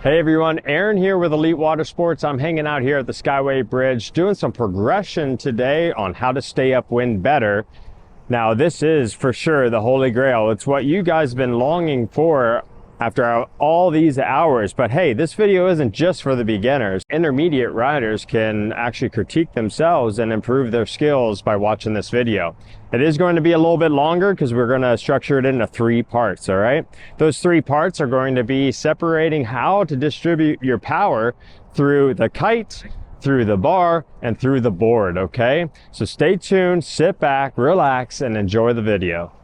Hey everyone, Aaron here with Elite Water Sports. I'm hanging out here at the Skyway Bridge doing some progression today on how to stay upwind better. Now this is for sure the holy grail. It's what you guys have been longing for after all these hours. But hey, this video isn't just for the beginners. Intermediate riders can actually critique themselves and improve their skills by watching this video. It is going to be a little bit longer because we're going to structure it into 3 parts, all right? Those 3 parts are going to be separating how to distribute your power through the kite, through the bar, and through the board, okay? So stay tuned, sit back, relax, and enjoy the video.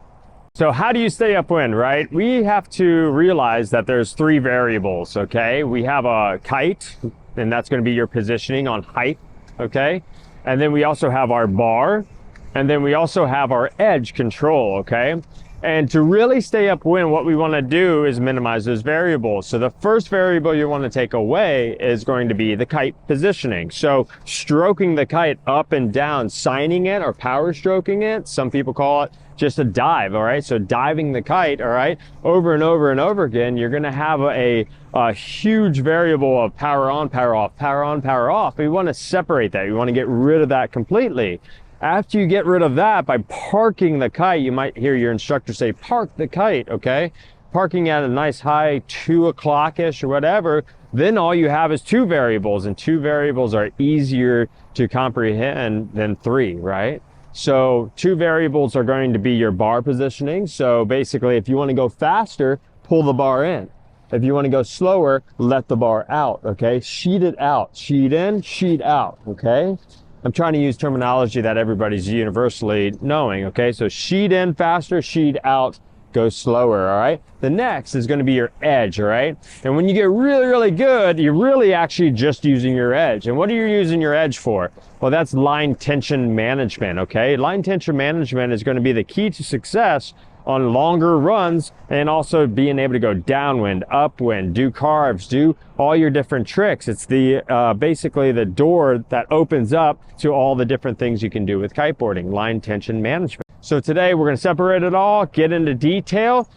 So how do you stay upwind, right? We have to realize that there's 3 variables, okay? We have a kite, and that's going to be your positioning on height, okay? And then we also have our bar, and then we also have our edge control, okay? And to really stay upwind, what we want to do is minimize those variables. So the first variable you want to take away is going to be the kite positioning. So stroking the kite up and down, signing it or power stroking it, some people call it just a dive, all right? So diving the kite, all right, over and over and over again, you're gonna have a huge variable of power on, power off, power on, power off. We wanna separate that. You wanna get rid of that completely. After you get rid of that, by parking the kite, you might hear your instructor say, park the kite, okay? Parking at a nice high 2 o'clock-ish or whatever, then all you have is 2 variables, and 2 variables are easier to comprehend than 3, right? So 2 variables are going to be your bar positioning. So basically, if you want to go faster, pull the bar in. If you want to go slower, let the bar out, okay? Sheet it out. Sheet in, sheet out, okay? I'm trying to use terminology that everybody's universally knowing, okay? So sheet in faster, sheet out, go slower, all right? The next is going to be your edge, all right? And when you get really, really good, you're really actually just using your edge. And what are you using your edge for? Well, that's line tension management, okay? Line tension management is going to be the key to success on longer runs, and also being able to go downwind, upwind, do carves, do all your different tricks. It's the basically the door that opens up to all the different things you can do with kiteboarding, line tension management. So today we're going to separate it all, get into detail,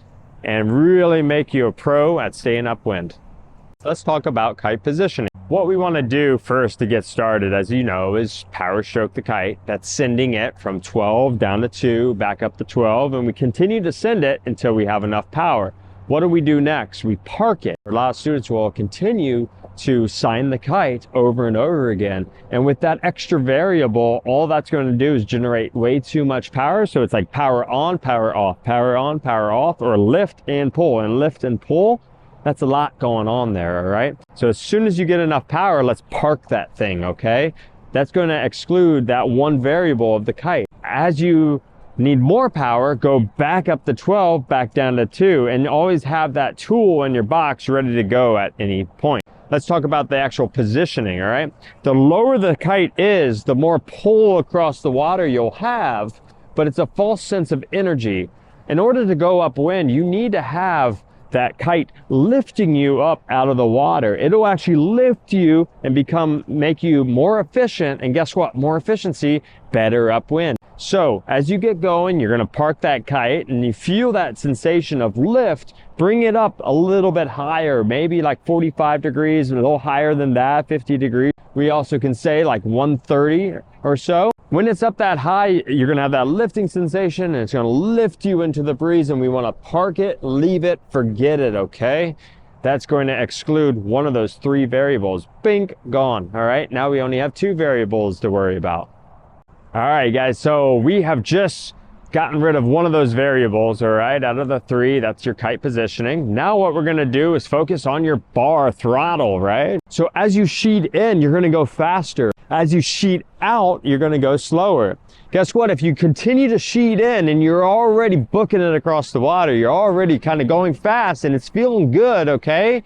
and really make you a pro at staying upwind. Let's talk about kite positioning. What we want to do first to get started, as you know, is power stroke the kite. That's sending it from 12 down to 2, back up to 12, and we continue to send it until we have enough power. What do we do next? We park it. A lot of students will continue to sign the kite over and over again. And with that extra variable, all that's going to do is generate way too much power. So it's like power on, power off, power on, power off, or lift and pull and lift and pull. That's a lot going on there, all right? So as soon as you get enough power, let's park that thing, okay? That's going to exclude that 1 variable of the kite. As you need more power, go back up to 12, back down to 2, and always have that tool in your box ready to go at any point. Let's talk about the actual positioning, all right? The lower the kite is, the more pull across the water you'll have, but it's a false sense of energy. In order to go upwind, you need to have that kite lifting you up out of the water. It'll actually lift you and make you more efficient. And guess what? More efficiency, better upwind. So as you get going, you're going to park that kite and you feel that sensation of lift, bring it up a little bit higher, maybe like 45 degrees, a little higher than that, 50 degrees. We also can say like 130 or so. When it's up that high, you're going to have that lifting sensation and it's going to lift you into the breeze, and we want to park it, leave it, forget it, okay? That's going to exclude one of those 3 variables. Bink, gone, all right? Now we only have 2 variables to worry about. All right, guys, so we have just gotten rid of one of those variables, all right, out of the 3. That's your kite positioning. Now what we're going to do is focus on your bar throttle, right? So as you sheet in, you're going to go faster. As you sheet out, you're going to go slower. Guess what? If you continue to sheet in and you're already booking it across the water, you're already kind of going fast and it's feeling good, okay?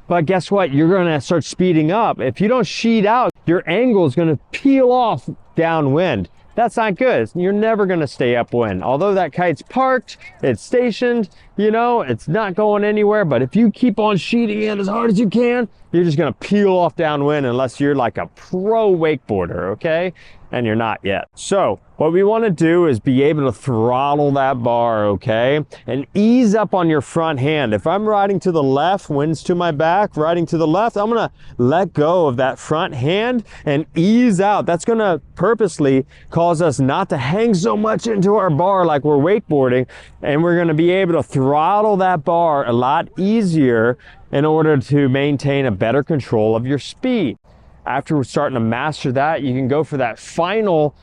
But guess what? You're going to start speeding up. If you don't sheet out, your angle is going to peel off downwind. That's not good. You're never going to stay upwind. Although that kite's parked, it's stationed, you know, it's not going anywhere. But if you keep on sheeting in as hard as you can, you're just gonna peel off downwind unless you're like a pro wakeboarder, okay? And you're not yet. So what we want to do is be able to throttle that bar, okay? And ease up on your front hand. If I'm riding to the left, wind's to my back, riding to the left, I'm gonna let go of that front hand and ease out. That's gonna purposely cause us not to hang so much into our bar like we're wakeboarding, and we're gonna be able to throttle that bar a lot easier in order to maintain a better control of your speed. After we're starting to master that, you can go for that final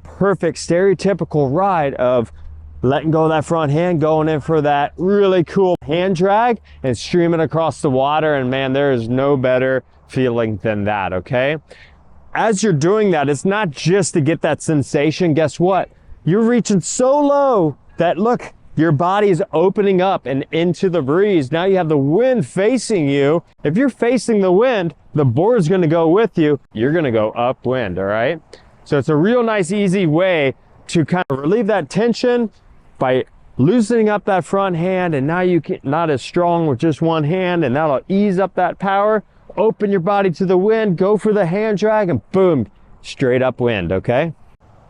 perfect stereotypical ride of letting go of that front hand, going in for that really cool hand drag and streaming across the water. And man, there is no better feeling than that, okay? As you're doing that, it's not just to get that sensation. Guess what? You're reaching so low that, look, your body is opening up and into the breeze. Now you have the wind facing you. If you're facing the wind, the board's gonna go with you. You're gonna go upwind, all right? So it's a real nice, easy way to kind of relieve that tension by loosening up that front hand, and now you can not as strong with just one hand, and that'll ease up that power. Open your body to the wind, go for the hand drag, and boom, straight upwind, okay?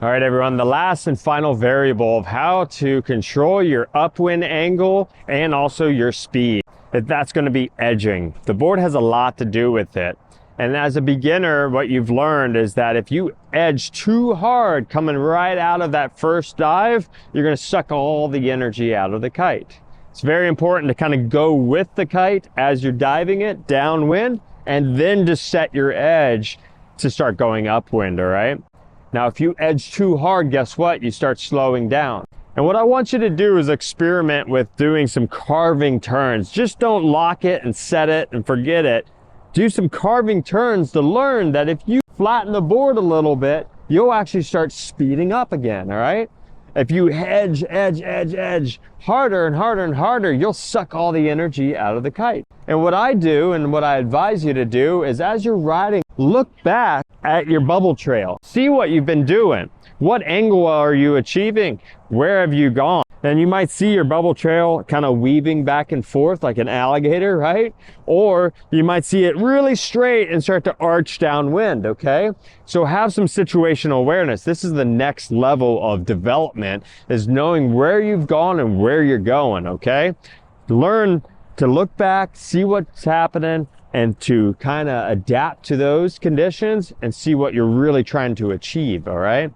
All right, everyone, the last and final variable of how to control your upwind angle and also your speed, that's going to be edging. The board has a lot to do with it. And as a beginner, what you've learned is that if you edge too hard coming right out of that first dive, you're going to suck all the energy out of the kite. It's very important to kind of go with the kite as you're diving it downwind, and then just set your edge to start going upwind, all right? Now, if you edge too hard, guess what? You start slowing down. And what I want you to do is experiment with doing some carving turns. Just don't lock it and set it and forget it. Do some carving turns to learn that if you flatten the board a little bit, you'll actually start speeding up again, all right? If you edge harder and harder and harder, you'll suck all the energy out of the kite. And what I do, and what I advise you to do, is as you're riding, look back at your bubble trail. See what you've been doing. What angle are you achieving? Where have you gone? And you might see your bubble trail kind of weaving back and forth like an alligator, right? Or you might see it really straight and start to arch downwind, okay? So have some situational awareness. This is the next level of development, is knowing where you've gone and where you're going, okay? Learn to look back, see what's happening, and to kind of adapt to those conditions and see what you're really trying to achieve, all right?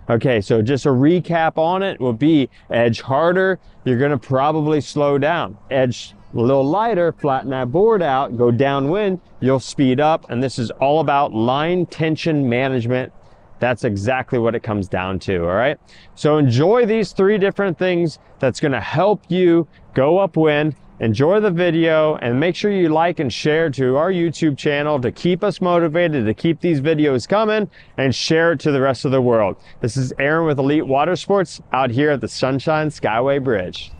Okay, so just a recap on it will be edge harder, you're gonna probably slow down. Edge a little lighter, flatten that board out, go downwind, you'll speed up, and this is all about line tension management. That's exactly what it comes down to, all right? So enjoy these 3 different things that's gonna help you go upwind. Enjoy the video, and make sure you like and share to our YouTube channel to keep us motivated to keep these videos coming, and share it to the rest of the world. This is Aaron with Elite Water Sports out here at the Sunshine Skyway Bridge.